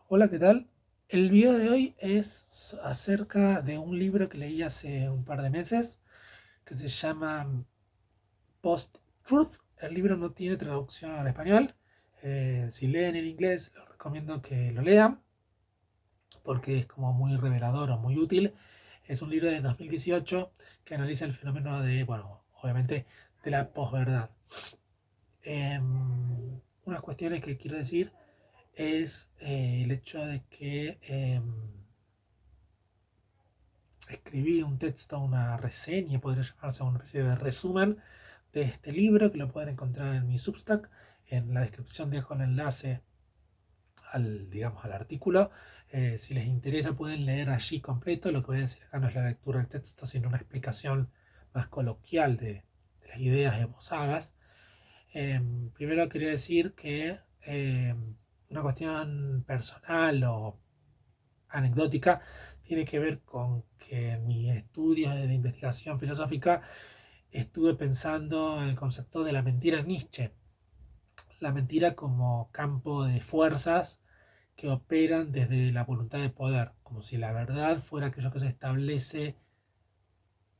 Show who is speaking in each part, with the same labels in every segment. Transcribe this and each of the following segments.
Speaker 1: Hola, ¿qué tal? El video de hoy es acerca de un libro que leí hace un par de meses que se llama Post-Truth. El libro no tiene traducción al español. Si leen en inglés, les recomiendo que lo lean porque es como muy revelador o muy útil. Es un libro de 2018 que analiza el fenómeno de, bueno, obviamente, de la posverdad. Unas cuestiones que quiero decir es el hecho de que escribí un texto, una reseña, podría llamarse una especie de resumen de este libro que lo pueden encontrar en mi Substack. En la descripción dejo el enlace digamos, al artículo. Si les interesa pueden leer allí completo. Lo que voy a decir acá no es la lectura del texto, sino una explicación más coloquial de las ideas esbozadas. Primero quería decir que una cuestión personal o anecdótica tiene que ver con que en mis estudios de investigación filosófica estuve pensando en el concepto de la mentira en Nietzsche. La mentira como campo de fuerzas que operan desde la voluntad de poder, como si la verdad fuera aquello que se establece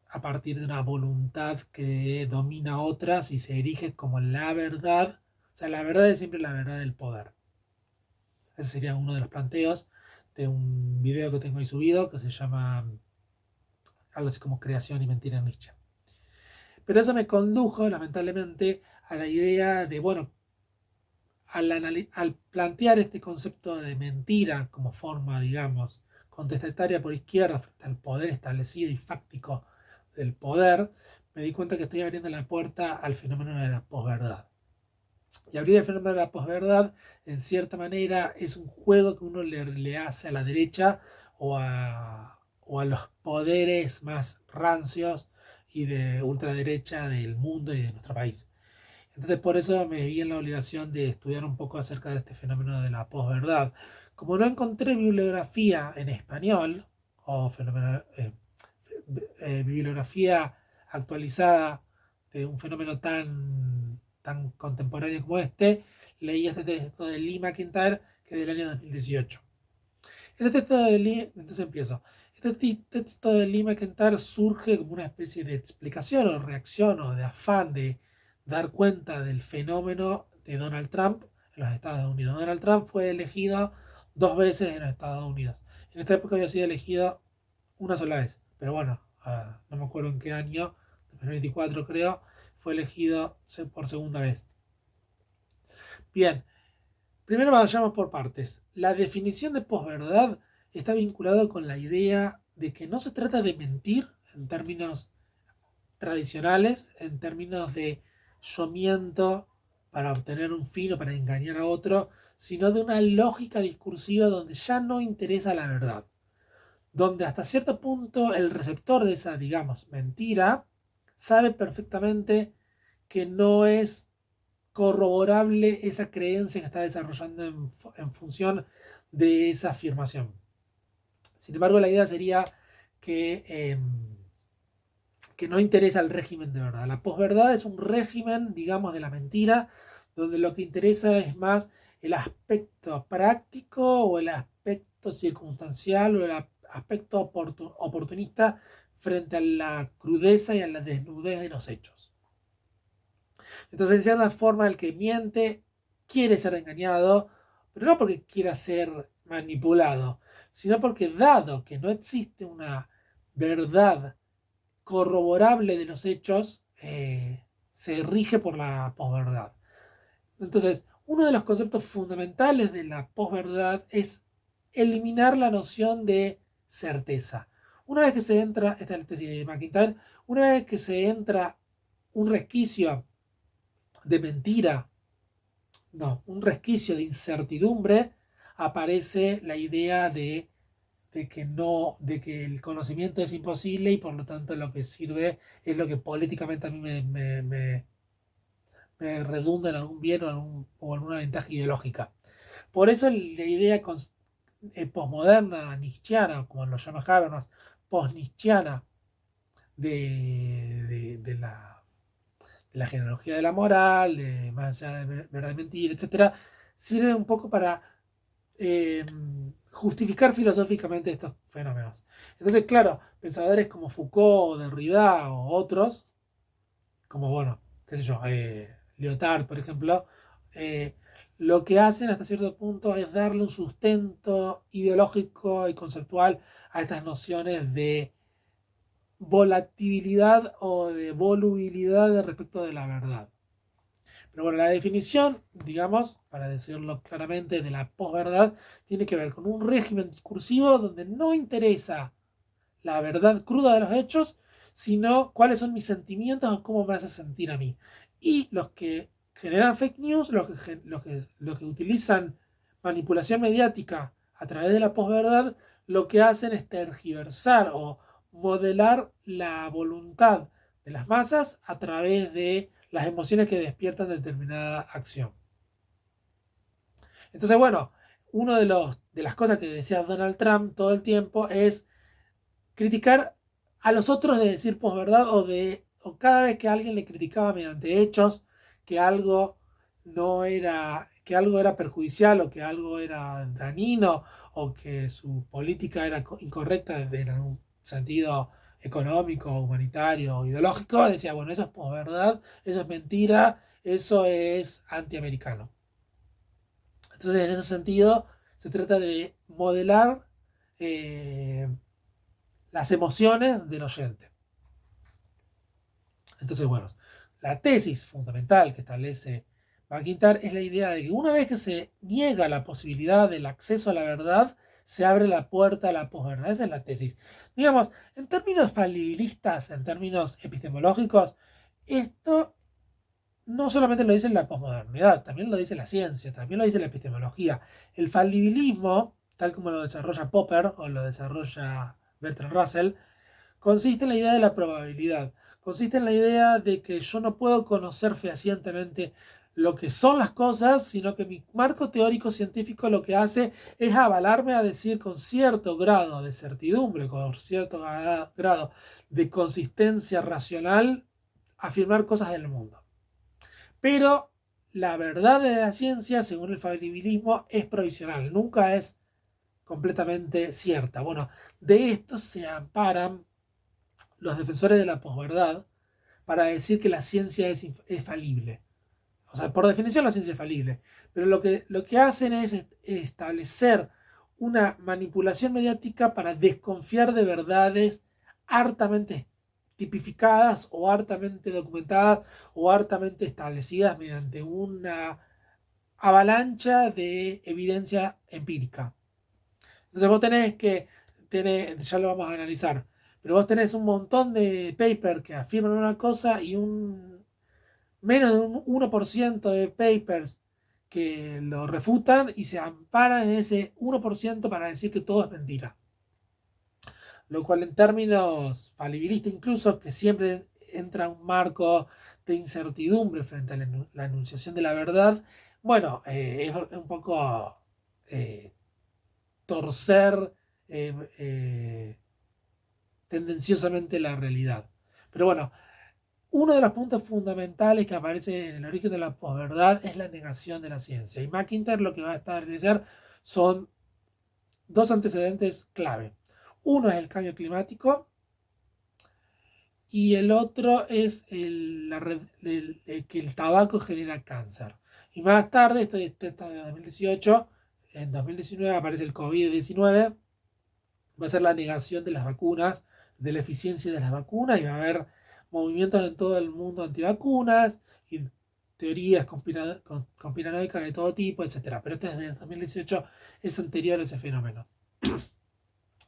Speaker 1: a partir de una voluntad que domina a otras y se erige como la verdad. O sea, la verdad es siempre la verdad del poder. Ese sería uno de los planteos de un video que tengo ahí subido que se llama algo así como creación y mentira en Nietzsche. Pero eso me condujo, lamentablemente, a la idea de, bueno, al plantear este concepto de mentira como forma, digamos, contestataria por izquierda frente al poder establecido y fáctico del poder, me di cuenta que estoy abriendo la puerta al fenómeno de la posverdad. Y abrir el fenómeno de la posverdad, en cierta manera, es un juego que uno le hace a la derecha o a los poderes más rancios y de ultraderecha del mundo y de nuestro país. Entonces, por eso me vi en la obligación de estudiar un poco acerca de este fenómeno de la posverdad. Como no encontré bibliografía en español, o bibliografía actualizada de un fenómeno tan contemporáneo como este, leí este texto de Lee McIntyre, que es del año 2018. Este texto de Lee, entonces empiezo. Este texto de Lee McIntyre surge como una especie de explicación o reacción o de afán de dar cuenta del fenómeno de Donald Trump en los Estados Unidos. Donald Trump fue elegido dos veces en los Estados Unidos. En esta época había sido elegido una sola vez, pero bueno, no me acuerdo en qué año, 2024 creo, fue elegido por segunda vez. Bien, primero vayamos por partes. La definición de posverdad está vinculada con la idea de que no se trata de mentir en términos tradicionales, en términos de yo miento para obtener un fin o para engañar a otro, sino de una lógica discursiva donde ya no interesa la verdad, donde hasta cierto punto el receptor de esa, digamos, mentira sabe perfectamente que no es corroborable esa creencia que está desarrollando en función de esa afirmación. Sin embargo, la idea sería que, eh, que no interesa el régimen de verdad. La posverdad es un régimen, digamos, de la mentira, donde lo que interesa es más el aspecto práctico o el aspecto circunstancial o el aspecto oportunista frente a la crudeza y a la desnudez de los hechos. Entonces, de cierta forma, el que miente quiere ser engañado, pero no porque quiera ser manipulado, sino porque dado que no existe una verdad corroborable de los hechos, se rige por la posverdad. Entonces, uno de los conceptos fundamentales de la posverdad es eliminar la noción de certeza. Una vez que se entra, esta es la tesis de McIntyre, una vez que se entra un resquicio de mentira, no, un resquicio de incertidumbre, aparece la idea de que no, de que el conocimiento es imposible y por lo tanto lo que sirve es lo que políticamente a mí me redunda en algún bien o alguna ventaja ideológica. Por eso la idea posmoderna, nietzscheana, como lo llama Habermas, post-nietzscheana de la genealogía de la moral, de más allá de verdad y mentira, etcétera, sirve un poco para justificar filosóficamente estos fenómenos. Entonces, claro, pensadores como Foucault, Derrida o otros, como, bueno, qué sé yo, Lyotard, por ejemplo, eh, lo que hacen hasta cierto punto es darle un sustento ideológico y conceptual a estas nociones de volatilidad o de volubilidad respecto de la verdad. Pero bueno, la definición, digamos, para decirlo claramente, de la posverdad tiene que ver con un régimen discursivo donde no interesa la verdad cruda de los hechos, sino cuáles son mis sentimientos o cómo me hace sentir a mí. Y los que generan fake news, los que utilizan manipulación mediática a través de la posverdad, lo que hacen es tergiversar o modelar la voluntad de las masas a través de las emociones que despiertan determinada acción. Entonces, bueno, una de las cosas que decía Donald Trump todo el tiempo es criticar a los otros de decir posverdad o cada vez que alguien le criticaba mediante hechos que algo no era, que algo era perjudicial o que algo era dañino o que su política era incorrecta en un sentido económico, humanitario o ideológico, decía, bueno, eso es posverdad, eso es mentira, eso es antiamericano. Entonces, en ese sentido, se trata de modelar eh, las emociones del oyente. Entonces, bueno, la tesis fundamental que establece McIntyre es la idea de que una vez que se niega la posibilidad del acceso a la verdad, se abre la puerta a la posverdad. Esa es la tesis. Digamos, en términos falibilistas, en términos epistemológicos, esto no solamente lo dice la posmodernidad, también lo dice la ciencia, también lo dice la epistemología. El falibilismo, tal como lo desarrolla Popper o lo desarrolla Bertrand Russell, consiste en la idea de la probabilidad. Consiste en la idea de que yo no puedo conocer fehacientemente lo que son las cosas, sino que mi marco teórico científico lo que hace es avalarme a decir con cierto grado de certidumbre, con cierto grado de consistencia racional, afirmar cosas del mundo. Pero la verdad de la ciencia, según el falibilismo, es provisional, nunca es completamente cierta. Bueno, de esto se amparan los defensores de la posverdad para decir que la ciencia es falible. O sea, por definición la ciencia es falible. Pero lo que hacen es establecer una manipulación mediática para desconfiar de verdades hartamente tipificadas o hartamente documentadas o hartamente establecidas mediante una avalancha de evidencia empírica. Entonces vos ya lo vamos a analizar, pero vos tenés un montón de papers que afirman una cosa y menos de un 1% de papers que lo refutan y se amparan en ese 1% para decir que todo es mentira. Lo cual en términos falibilistas incluso, que siempre entra un marco de incertidumbre frente a la enunciación de la verdad, bueno, es un poco torcer eh, eh, tendenciosamente la realidad. Pero bueno, uno de los puntos fundamentales que aparece en el origen de la posverdad es la negación de la ciencia. Y McIntyre lo que va a establecer son dos antecedentes clave. Uno es el cambio climático y el otro es que el tabaco genera cáncer. Y más tarde, esto está de 2018, en 2019 aparece el COVID-19, va a ser la negación de las vacunas, de la eficiencia de las vacunas, y va a haber movimientos en todo el mundo antivacunas y teorías conspiranoicas de todo tipo, etc. Pero este es de 2018, es anterior a ese fenómeno.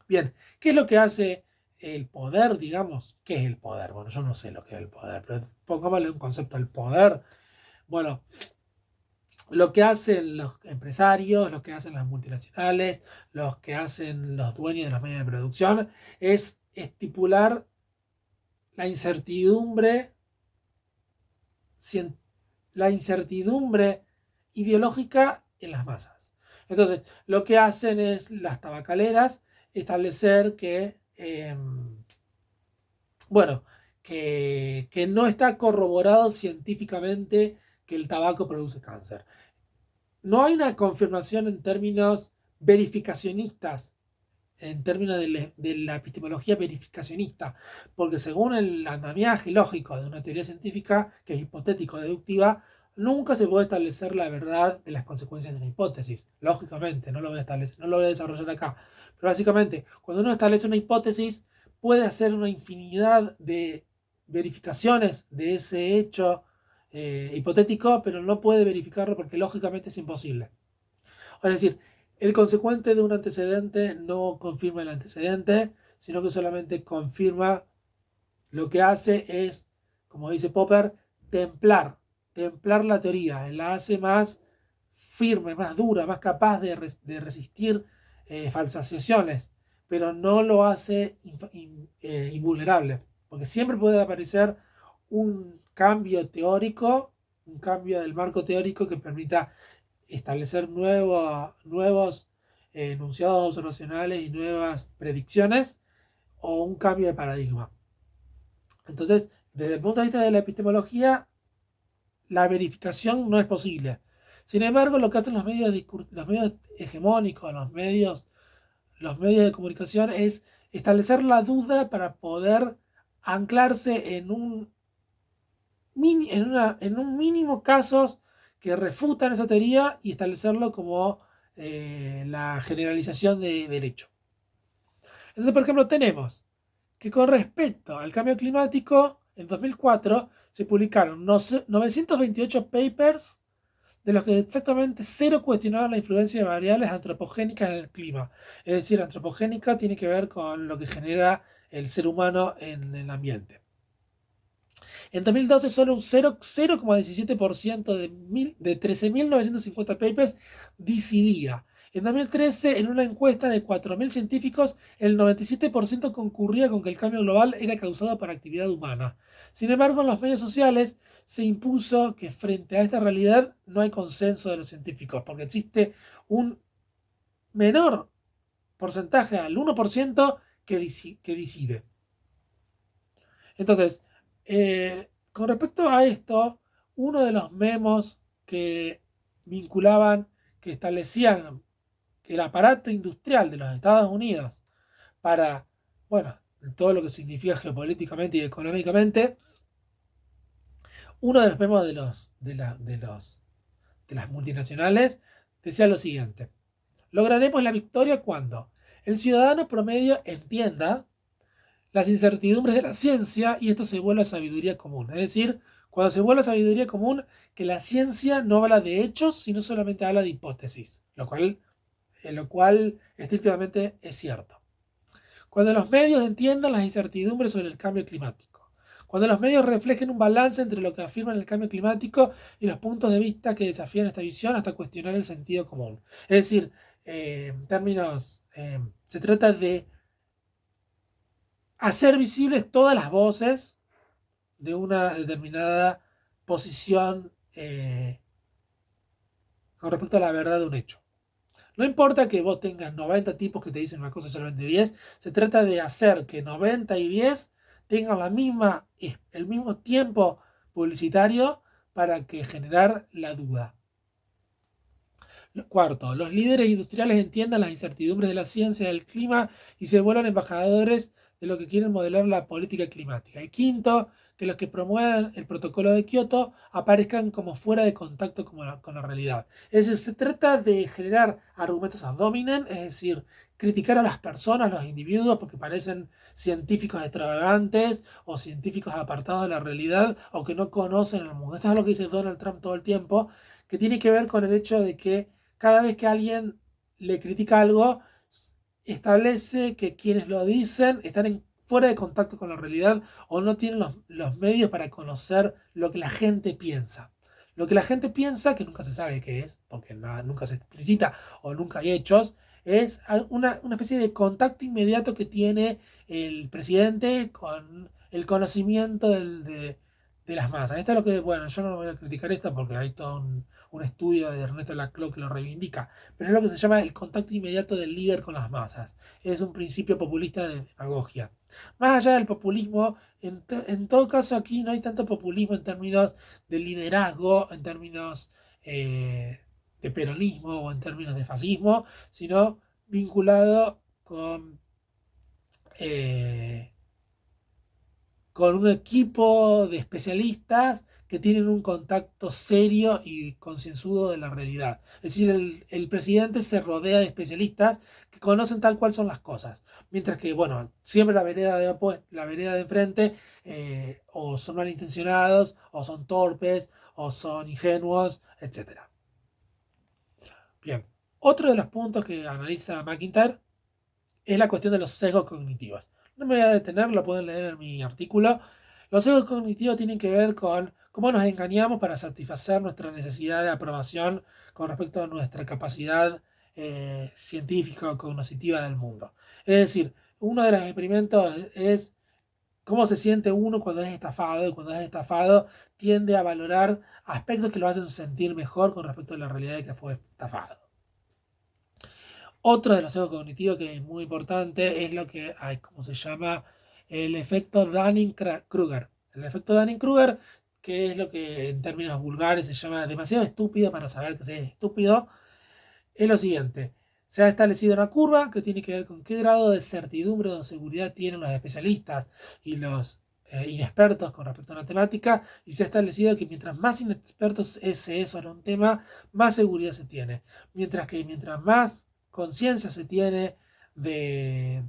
Speaker 1: Bien, ¿qué es lo que hace el poder, digamos? ¿Qué es el poder? Bueno, yo no sé lo que es el poder, pero pongámosle un concepto al poder. Bueno, lo que hacen los empresarios, lo que hacen las multinacionales, los que hacen los dueños de los medios de producción, es estipular la incertidumbre, la incertidumbre ideológica en las masas. Entonces, lo que hacen es las tabacaleras establecer bueno, que no está corroborado científicamente que el tabaco produce cáncer. No hay una confirmación en términos verificacionistas en términos de la epistemología verificacionista, porque según el andamiaje lógico de una teoría científica que es hipotético-deductiva, nunca se puede establecer la verdad de las consecuencias de una hipótesis. Lógicamente, no lo voy a establecer, no lo voy a desarrollar acá. Pero básicamente, cuando uno establece una hipótesis, puede hacer una infinidad de verificaciones de ese hecho hipotético, pero no puede verificarlo porque lógicamente es imposible. Es decir, el consecuente de un antecedente no confirma el antecedente, sino que solamente confirma, lo que hace es, como dice Popper, templar la teoría, la hace más firme, más dura, más capaz de resistir falsaciones, pero no lo hace invulnerable, porque siempre puede aparecer un cambio teórico, un cambio del marco teórico que permita establecer nuevos enunciados observacionales y nuevas predicciones o un cambio de paradigma. Entonces, desde el punto de vista de la epistemología, la verificación no es posible. Sin embargo, lo que hacen los medios hegemónicos, los medios de comunicación es establecer la duda para poder anclarse en un mínimo casos que refutan esa teoría y establecerlo como la generalización del hecho. Entonces, por ejemplo, tenemos que con respecto al cambio climático, en 2004 se publicaron 928 papers, de los que exactamente cero cuestionaron la influencia de variables antropogénicas en el clima. Es decir, antropogénica tiene que ver con lo que genera el ser humano en el ambiente. En 2012 solo un 0,17% de 13.950 papers disidía. En 2013, en una encuesta de 4.000 científicos, el 97% concurría con que el cambio global era causado por actividad humana. Sin embargo, en los medios sociales se impuso que frente a esta realidad no hay consenso de los científicos, porque existe un menor porcentaje, al 1%, que decide. Entonces, con respecto a esto, uno de los memos que vinculaban, que establecían el aparato industrial de los Estados Unidos para, bueno, todo lo que significa geopolíticamente y económicamente, uno de los memos de las multinacionales decía lo siguiente: lograremos la victoria cuando el ciudadano promedio entienda las incertidumbres de la ciencia y esto se vuelve sabiduría común. Es decir, cuando se vuelve sabiduría común, que la ciencia no habla de hechos, sino solamente habla de hipótesis, lo cual estrictamente es cierto. Cuando los medios entiendan las incertidumbres sobre el cambio climático. Cuando los medios reflejen un balance entre lo que afirman el cambio climático y los puntos de vista que desafían esta visión hasta cuestionar el sentido común. Es decir, en términos, se trata de hacer visibles todas las voces de una determinada posición con respecto a la verdad de un hecho. No importa que vos tengas 90 tipos que te dicen una cosa y solamente 10, se trata de hacer que 90 y 10 tengan el mismo tiempo publicitario para que generar la duda. Cuarto, los líderes industriales entiendan las incertidumbres de la ciencia y del clima y se vuelvan embajadores de lo que quieren modelar la política climática. Y quinto, que los que promuevan el protocolo de Kioto aparezcan como fuera de contacto con la realidad. Es decir, se trata de generar argumentos ad hominem, es decir, criticar a las personas, los individuos, porque parecen científicos extravagantes o científicos apartados de la realidad o que no conocen el mundo. Esto es lo que dice Donald Trump todo el tiempo, que tiene que ver con el hecho de que cada vez que alguien le critica algo, establece que quienes lo dicen están fuera de contacto con la realidad o no tienen los medios para conocer lo que la gente piensa. Lo que la gente piensa, que nunca se sabe qué es, porque nunca se explicita o nunca hay hechos, es una especie de contacto inmediato que tiene el presidente con el conocimiento de las masas. Esto es lo que, bueno, yo no voy a criticar esto porque hay todo un estudio de Ernesto Laclau que lo reivindica, pero es lo que se llama el contacto inmediato del líder con las masas. Es un principio populista de demagogia. Más allá del populismo, en todo caso aquí no hay tanto populismo en términos de liderazgo, en términos de peronismo o en términos de fascismo, sino vinculado eh, con un equipo de especialistas que tienen un contacto serio y concienzudo de la realidad. Es decir, el presidente se rodea de especialistas que conocen tal cual son las cosas. Mientras que, bueno, siempre la vereda de enfrente o son malintencionados, o son torpes, o son ingenuos, etcétera. Bien, otro de los puntos que analiza McIntyre es la cuestión de los sesgos cognitivos. No me voy a detener, lo pueden leer en mi artículo. Los sesgos cognitivos tienen que ver con cómo nos engañamos para satisfacer nuestra necesidad de aprobación con respecto a nuestra capacidad científica o cognitiva del mundo. Es decir, uno de los experimentos es cómo se siente uno cuando es estafado, y cuando es estafado tiende a valorar aspectos que lo hacen sentir mejor con respecto a la realidad de que fue estafado. Otro de los sesgos cognitivos que es muy importante es lo que hay, ¿cómo se llama? El efecto Dunning-Kruger. El efecto Dunning-Kruger, que es lo que en términos vulgares se llama demasiado estúpido para saber que es estúpido, es lo siguiente. Se ha establecido una curva que tiene que ver con qué grado de certidumbre o de seguridad tienen los especialistas y los inexpertos con respecto a una temática, y se ha establecido que mientras más inexpertos se es sobre un tema, más seguridad se tiene. Mientras que mientras más conciencia se tiene de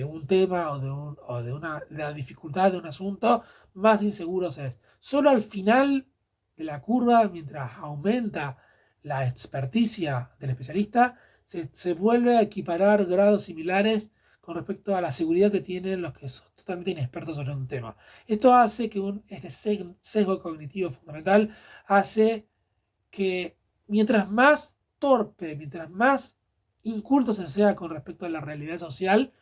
Speaker 1: un tema de la dificultad de un asunto, más inseguro se es. Solo al final de la curva, mientras aumenta la experticia del especialista, se vuelve a equiparar grados similares con respecto a la seguridad que tienen los que son totalmente inexpertos sobre un tema. Esto hace que este sesgo cognitivo fundamental hace que mientras más torpe, mientras más inculto se sea con respecto a la realidad social,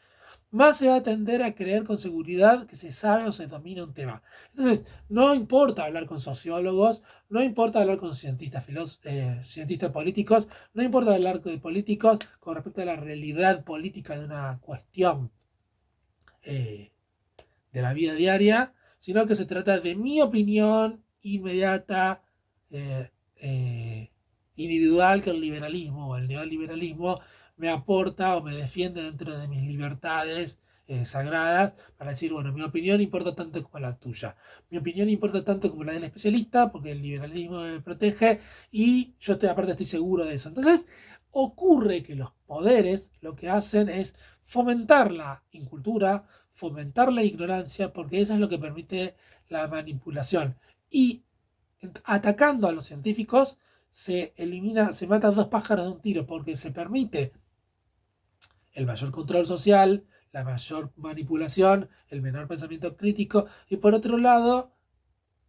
Speaker 1: más se va a tender a creer con seguridad que se sabe o se domina un tema. Entonces, no importa hablar con sociólogos, no importa hablar con cientistas políticos, no importa hablar con políticos con respecto a la realidad política de una cuestión eh, de la vida diaria, sino que se trata de mi opinión inmediata, eh, eh, individual, que el liberalismo o el neoliberalismo me aporta o me defiende dentro de mis libertades sagradas, para decir, bueno, mi opinión importa tanto como la tuya. Mi opinión importa tanto como la del especialista, porque el liberalismo me protege y yo aparte estoy seguro de eso. Entonces, ocurre que los poderes lo que hacen es fomentar la incultura, fomentar la ignorancia, porque eso es lo que permite la manipulación. Y atacando a los científicos se matan dos pájaros de un tiro, porque se permite el mayor control social, la mayor manipulación, el menor pensamiento crítico, y por otro lado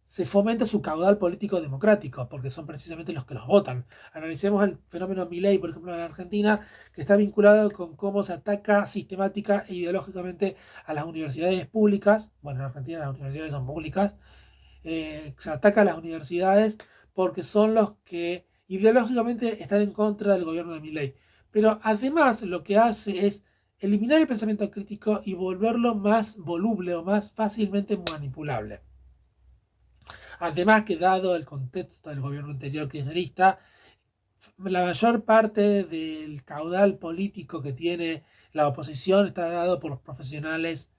Speaker 1: se fomenta su caudal político democrático, porque son precisamente los que los votan. Analicemos el fenómeno Milei, por ejemplo, en Argentina, que está vinculado con cómo se ataca sistemática e ideológicamente a las universidades públicas. Bueno, en Argentina las universidades son públicas. Se ataca a las universidades porque son los que ideológicamente están en contra del gobierno de Milei. Pero además lo que hace es eliminar el pensamiento crítico y volverlo más voluble o más fácilmente manipulable. Además que dado el contexto del gobierno anterior kirchnerista, la mayor parte del caudal político que tiene la oposición está dado por los profesionales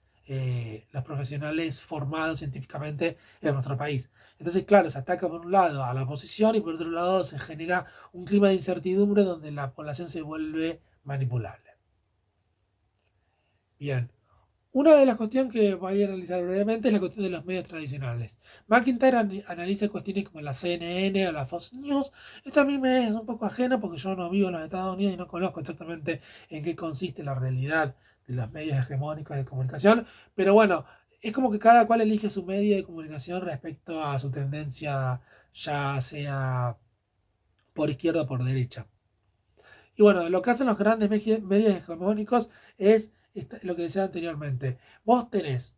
Speaker 1: formados científicamente en nuestro país. Entonces, claro, se ataca por un lado a la oposición y por otro lado se genera un clima de incertidumbre donde la población se vuelve manipulable. Bien. Una de las cuestiones que voy a analizar brevemente es la cuestión de los medios tradicionales. McIntyre analiza cuestiones como la CNN o la Fox News. Esto a mí me es un poco ajeno porque yo no vivo en los Estados Unidos y no conozco exactamente en qué consiste la realidad de los medios hegemónicos de comunicación. Pero bueno, es como que cada cual elige su medio de comunicación respecto a su tendencia, ya sea por izquierda o por derecha. Y bueno, lo que hacen los grandes medios hegemónicos es lo que decía anteriormente. Vos tenés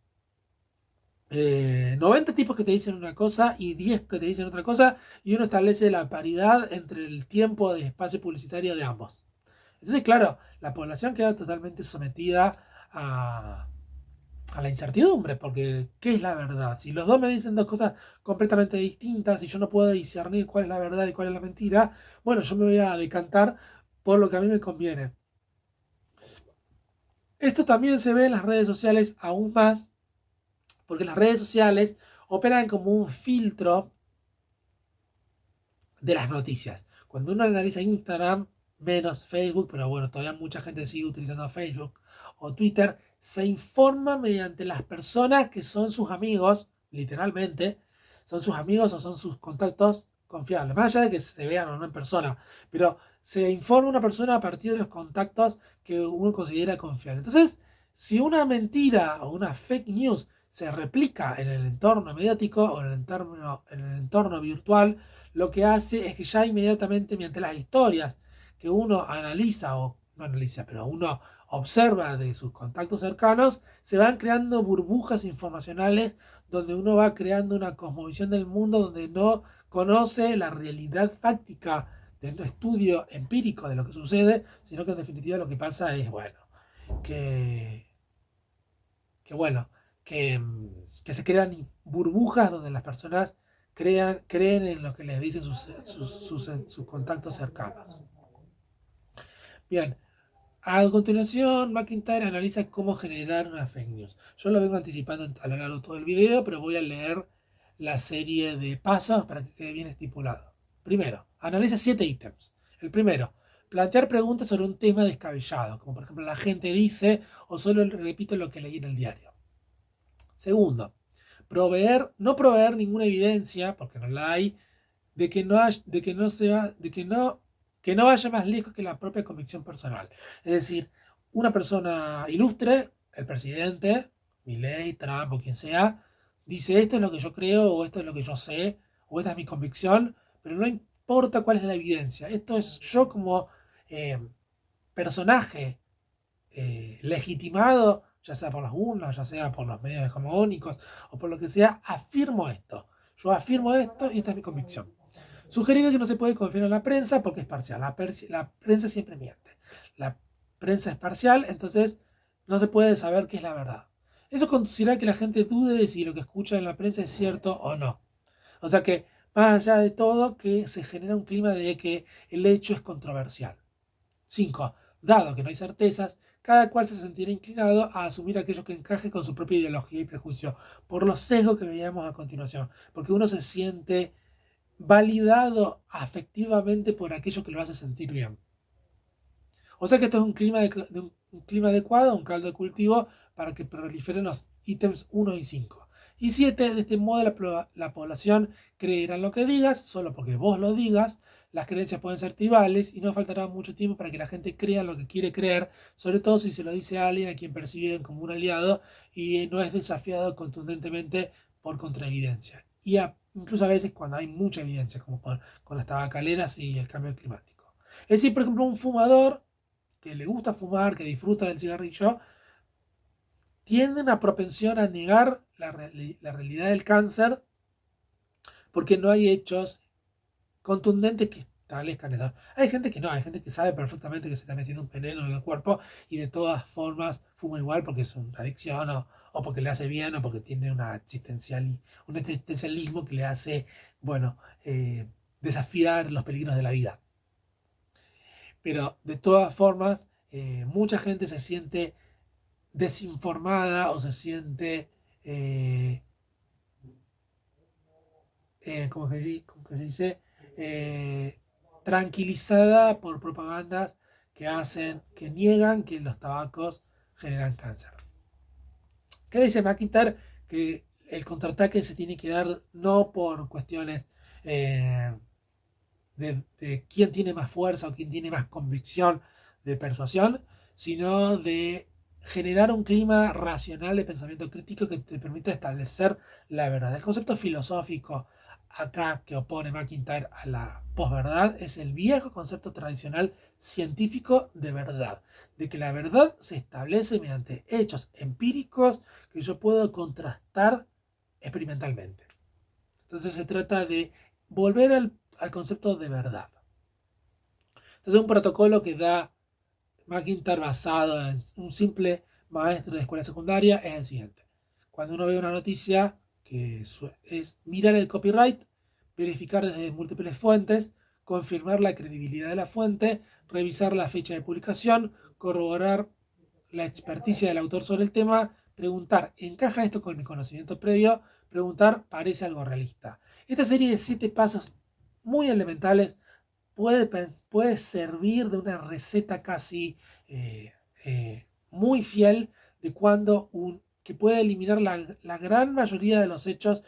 Speaker 1: 90 tipos que te dicen una cosa y 10 que te dicen otra cosa, y uno establece la paridad entre el tiempo de espacio publicitario de ambos. Entonces, claro, la población queda totalmente sometida a la incertidumbre, porque ¿qué es la verdad? Si los dos me dicen dos cosas completamente distintas y yo no puedo discernir cuál es la verdad y cuál es la mentira, bueno, yo me voy a decantar por lo que a mí me conviene. Esto también se ve en las redes sociales aún más, porque las redes sociales operan como un filtro de las noticias. Cuando uno analiza Instagram, menos Facebook, pero bueno, todavía mucha gente sigue utilizando Facebook o Twitter, se informa mediante las personas que son sus amigos, literalmente, son sus amigos o son sus contactos confiables, más allá de que se vean o no en persona, pero se informa una persona a partir de los contactos que uno considera confiables. Entonces, si una mentira o una fake news se replica en el entorno mediático o en el entorno virtual, lo que hace es que ya inmediatamente, mediante las historias que uno analiza o no analiza, pero uno observa de sus contactos cercanos, se van creando burbujas informacionales donde uno va creando una cosmovisión del mundo donde no conoce la realidad fáctica de un estudio empírico de lo que sucede, sino que en definitiva lo que pasa es, bueno, que, que bueno, que, que se crean burbujas donde las personas creen en lo que les dicen sus contactos cercanos. Bien, a continuación, McIntyre analiza cómo generar una fake news. Yo lo vengo anticipando a lo largo de todo el video, pero voy a leer la serie de pasos para que quede bien estipulado. Primero, analiza 7 ítems. El primero, plantear preguntas sobre un tema descabellado, como por ejemplo la gente dice o solo repito lo que leí en el diario. Segundo, no proveer ninguna evidencia, porque no la hay, de que no, de que no sea, de que no vaya más lejos que la propia convicción personal. Es decir, una persona ilustre, el presidente, Milley, Trump o quien sea, dice esto es lo que yo creo, o esto es lo que yo sé, o esta es mi convicción, pero no importa cuál es la evidencia. Esto es yo como eh, personaje legitimado, ya sea por las urnas, ya sea por los medios hegemónicos o por lo que sea, afirmo esto. Yo afirmo esto y esta es mi convicción. Sugerir que no se puede confiar en la prensa porque es parcial. La prensa siempre miente. La prensa es parcial, entonces no se puede saber qué es la verdad. Eso conducirá a que la gente dude de si lo que escucha en la prensa es cierto o no. O sea que, más allá de todo, que se genera un clima de que el hecho es controversial. 5. Dado que no hay certezas, cada cual se sentirá inclinado a asumir aquello que encaje con su propia ideología y prejuicio, por los sesgos que veíamos a continuación, porque uno se siente validado afectivamente por aquello que lo hace sentir bien. O sea que esto es un clima adecuado, un caldo de cultivo para que proliferen los ítems 1 y 5. Y 7, de este modo la población creerá en lo que digas, solo porque vos lo digas. Las creencias pueden ser tribales y no faltará mucho tiempo para que la gente crea en lo que quiere creer, sobre todo si se lo dice a alguien a quien perciben como un aliado y no es desafiado contundentemente por contraevidencia. Incluso a veces cuando hay mucha evidencia, como con las tabacaleras y el cambio climático. Es decir, por ejemplo, un fumador que le gusta fumar, que disfruta del cigarrillo, tienden a propensión a negar la realidad del cáncer porque no hay hechos contundentes que establezcan eso. Hay gente que no, hay gente que sabe perfectamente que se está metiendo un veneno en el cuerpo y de todas formas fuma igual porque es una adicción o porque le hace bien o porque tiene un existencialismo que le hace, bueno, desafiar los peligros de la vida. Pero de todas formas, mucha gente se siente desinformada o se siente, eh, ¿cómo que se dice? Eh, tranquilizada por propagandas que niegan que los tabacos generan cáncer. ¿Qué dice McIntyre? Que el contraataque se tiene que dar no por cuestiones eh, de quién tiene más fuerza o quién tiene más convicción de persuasión, sino de generar un clima racional de pensamiento crítico que te permita establecer la verdad. El concepto filosófico acá que opone McIntyre a la posverdad es el viejo concepto tradicional científico de verdad, de que la verdad se establece mediante hechos empíricos que yo puedo contrastar experimentalmente. Entonces se trata de volver al concepto de verdad. Entonces un protocolo que da McIntyre basado en un simple maestro de escuela secundaria es el siguiente. Cuando uno ve una noticia, que es mirar el copyright, verificar desde múltiples fuentes, confirmar la credibilidad de la fuente, revisar la fecha de publicación, corroborar la experticia del autor sobre el tema, preguntar, ¿encaja esto con mi conocimiento previo? Preguntar, ¿parece algo realista? Esta serie de 7 pasos muy elementales puede servir de una receta casi muy fiel de cuando que puede eliminar la gran mayoría de los hechos,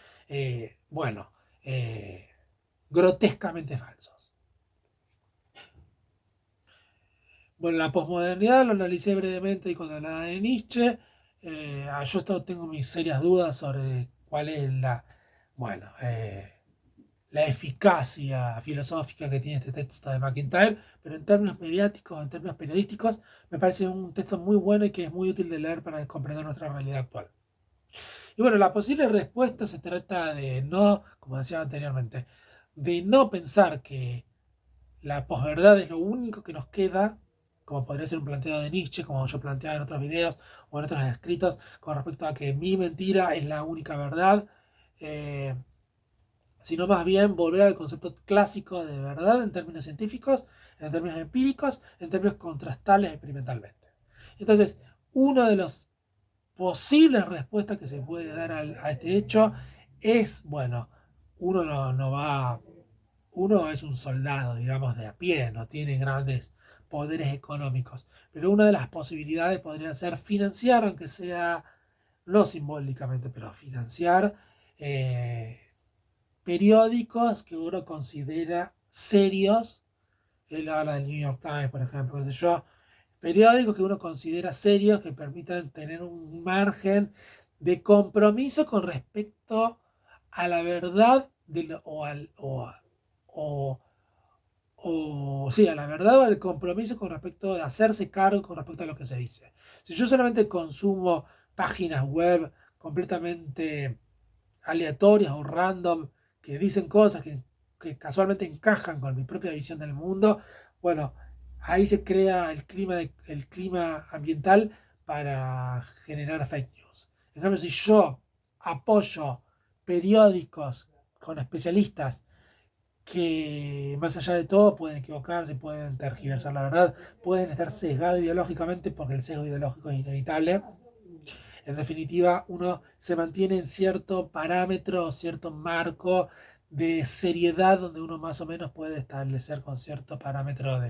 Speaker 1: bueno, eh, grotescamente falsos. Bueno, la posmodernidad lo analicé brevemente y cuando hablaba de Nietzsche, yo tengo mis serias dudas sobre cuál es bueno, la eficacia filosófica que tiene este texto de McIntyre, pero en términos mediáticos, en términos periodísticos, me parece un texto muy bueno y que es muy útil de leer para comprender nuestra realidad actual. Y bueno, la posible respuesta se trata de no, como decía anteriormente, de no pensar que la posverdad es lo único que nos queda, como podría ser un planteo de Nietzsche, como yo planteaba en otros videos o en otros escritos, con respecto a que mi mentira es la única verdad. Eh, Sino más bien volver al concepto clásico de verdad en términos científicos, en términos empíricos, en términos contrastables experimentalmente. Entonces, una de las posibles respuestas que se puede dar a este hecho es, bueno, uno no va, uno es un soldado, digamos, de a pie, no tiene grandes poderes económicos, pero una de las posibilidades podría ser financiar, aunque sea no simbólicamente, pero financiar eh, periódicos que uno considera serios. Él habla del New York Times, por ejemplo, qué sé yo. Periódicos que uno considera serios, que permitan tener un margen de compromiso con respecto a la verdad o, sí, a la verdad o al compromiso con respecto de hacerse cargo con respecto a lo que se dice. Si yo solamente consumo páginas web completamente aleatorias o random que dicen cosas que casualmente encajan con mi propia visión del mundo, bueno, ahí se crea el clima ambiental para generar fake news. En cambio, si yo apoyo periódicos con especialistas que más allá de todo pueden equivocarse, pueden tergiversar la verdad, pueden estar sesgados ideológicamente porque el sesgo ideológico es inevitable. En definitiva, uno se mantiene en cierto parámetro, cierto marco de seriedad donde uno más o menos puede establecer con cierto parámetro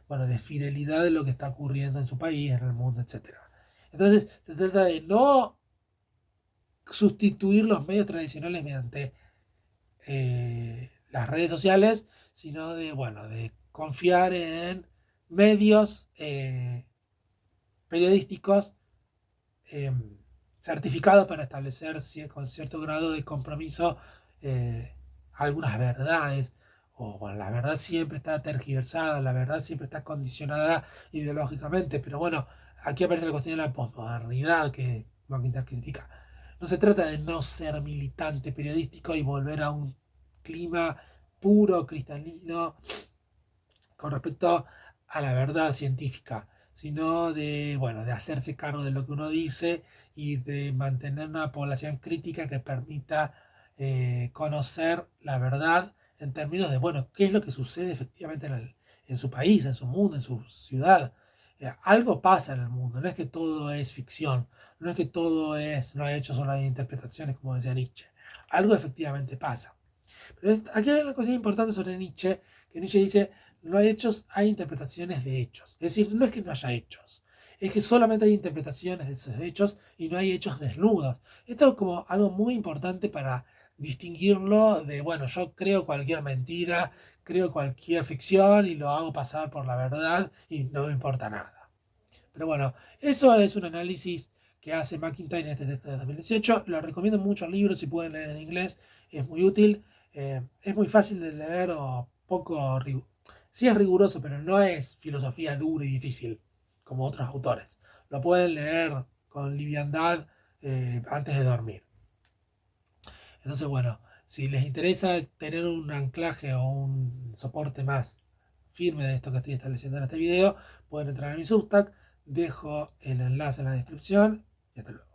Speaker 1: bueno, de fidelidad de lo que está ocurriendo en su país, en el mundo, etc. Entonces, se trata de no sustituir los medios tradicionales mediante las redes sociales, sino bueno, de confiar en medios periodísticos eh, certificados para establecer con cierto grado de compromiso eh, algunas verdades. O bueno, la verdad siempre está tergiversada, la verdad siempre está condicionada ideológicamente, pero bueno, aquí aparece la cuestión de la posmodernidad que McIntyre critica. No se trata de no ser militante periodístico y volver a un clima puro, cristalino, con respecto a la verdad científica, sino de, bueno, de hacerse cargo de lo que uno dice y de mantener una población crítica que permita conocer la verdad en términos de, bueno, qué es lo que sucede efectivamente en su país, en su mundo, en su ciudad. Algo pasa en el mundo, no es que todo es ficción, no es que todo no ha hecho solo hay interpretaciones, como decía Nietzsche. Algo efectivamente pasa. Pero aquí hay una cosa importante sobre Nietzsche, que Nietzsche dice, no hay hechos, hay interpretaciones de hechos. Es decir, no es que no haya hechos, es que solamente hay interpretaciones de esos hechos y no hay hechos desnudos. Esto es como algo muy importante para distinguirlo de, bueno, yo creo cualquier mentira, creo cualquier ficción y lo hago pasar por la verdad y no me importa nada. Pero bueno, eso es un análisis que hace McIntyre en este texto de 2018. Lo recomiendo mucho el libro, si pueden leer en inglés, es muy útil. Es muy fácil de leer o poco riguroso. Sí es riguroso, pero no es filosofía dura y difícil como otros autores. Lo pueden leer con liviandad antes de dormir. Entonces, bueno, si les interesa tener un anclaje o un soporte más firme de esto que estoy estableciendo en este video, pueden entrar en mi Substack Dejo el enlace en la descripción y hasta luego.